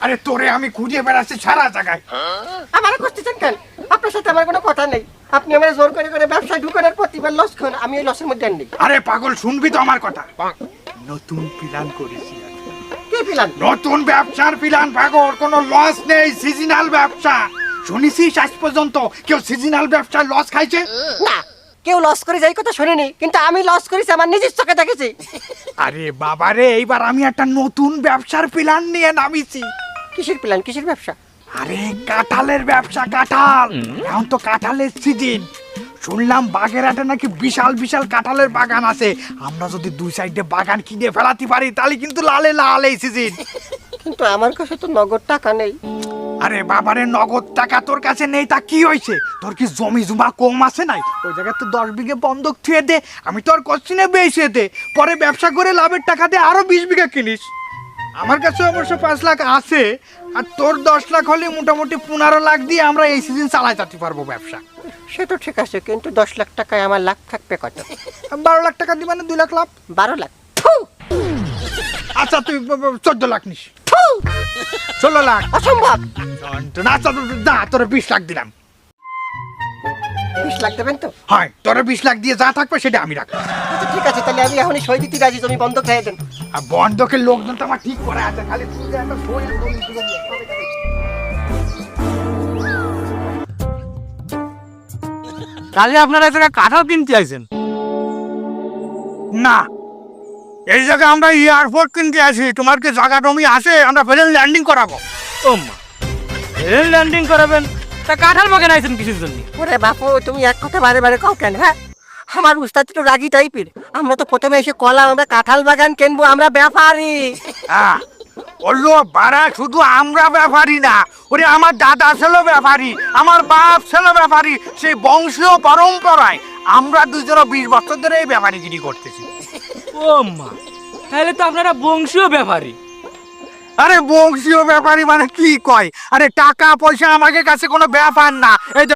আরে তোরে আমি খুঁজে বেড়াচ্ছি সারা জায়গায়। আমার করতেছেন কেন? আপনার সাথে আমার কোনো কথা নেই। আপনি আমার জোর করে করে ব্যবসায় ঢুকানোর প্রতিবার লস খান, আমি ওই লসের মধ্যে নেই। আরে পাগল, শুনবি তো আমার কথা। নতুন প্ল্যান করেছি। কি প্ল্যান? নতুন ব্যবসার প্ল্যান পাগল, কোনো লস নেই, সিজনাল ব্যবসা। শুনেছিস আজ পর্যন্ত কেউ সিজনাল ব্যবসায় লস খাইছে? না, কেউ লস করে যাই কথা শুনিনি, কিন্তু আমি লস করেছি, আমার নিজের চোখে দেখেছি। আরে বাবারে, এইবার আমি একটা নতুন ব্যবসার প্ল্যান নিয়ে নামিছি। কিসের প্ল্যান? কিসের ব্যবসা? আরে কাঁঠালের ব্যবসা। কাঁঠাল, এখন তো কাঁঠালের সিজন। শুনলাম বাগেরহাটে নাকি বিশাল বিশাল কাঁঠালের বাগান আছে। আমরা যদি দুই সাইডে বাগান কিনে ফেলাতে পারি তাহলে কিন্তু লালে লাল এই সিজন। কিন্তু আমার কাছে তো নগদ টাকা নেই। আরে বাবারে, নগদ টাকা তোর কাছে নেই তা কি হয়েছে? তোর কি জমি জমা কম আছে নাই? ওই জায়গায় তো 10 বিঘে বন্ধক থুয়ে দে, আমি তোর কোশ্চিনে বেশি দে, পরে ব্যবসা করে লাভের টাকা দিয়ে আরো 20 বিঘা কিনিস। আমার কাছে অবশ্য 5 লাখ আছে, আর তোর 10 লাখ হলে মোটামুটি 15 লাখ দিয়ে আমরা এই সিজন চালাই যেতে পারবো ব্যবসা। সে তো ঠিক আছে, কিন্তু 10 লাখ টাকায় আমার লাখ থাকবে কত? 12 লাখ টাকা দিবা না 2 লাখ লাভ? 12 লাখ? থু! আচ্ছা তুই 14 লাখ নিস। 16 লাখ? অসম্ভব। না না, তোর 20 লাখ দিলাম। 20 লাখ দেবেন তো? হয়, তোর 20 লাখ দিয়ে যা থাকবে সেটা আমি রাখবো। আচ্ছা ঠিক আছে, তাহলে আমি এখনই সই দিতে রাজি, জমি বন্ধক হয়ে দেন। আর বন্ধকের লোকজন তো আমার ঠিক করে আছে, খালি তুই যে একটা সই দিবি। তাহলে আপনারা এই জায়গায় কাঁঠাল কিনতে আইছেন? না, এই জায়গায় আমরা এয়ারপোর্ট কিনতে আছি। তোমার কি জায়গা জমি আছে? আমরা প্লেন ল্যান্ডিং করাবো। ও মা, রেল ল্যান্ডিং করাবেন? তা কাঁঠাল বাগান আইছেন কিসের জন্য? ওরে বাপু, তুমি এক কথা বারে বারে কও কেন? হ্যাঁ, আমার উস্তাদ তো রাগী টাইপের। আমরা তো প্রথমে এসে কলা, আমরা কাঁঠাল বাগান কিনবো, আমরা ব্যাপারী। বললো বাড়া, শুধু আমরা ব্যাপারী না, ওরে আমার দাদা ছিল ব্যাপারী, আমার বাপ ছিল ব্যাপারী, সেই বংশীয় পরম্পরায় আমরা দুজনে 20 বছর ধরে এই ব্যাপারীগিরি করতেছি। ও মা, তাহলে তো আপনারা বংশীয় ব্যাপারী। আরে বংশীয় ব্যাপারী মানে কি কয়? আরে টাকা পয়সা আমাদের কাছে কোনো ব্যাপার না। এই যে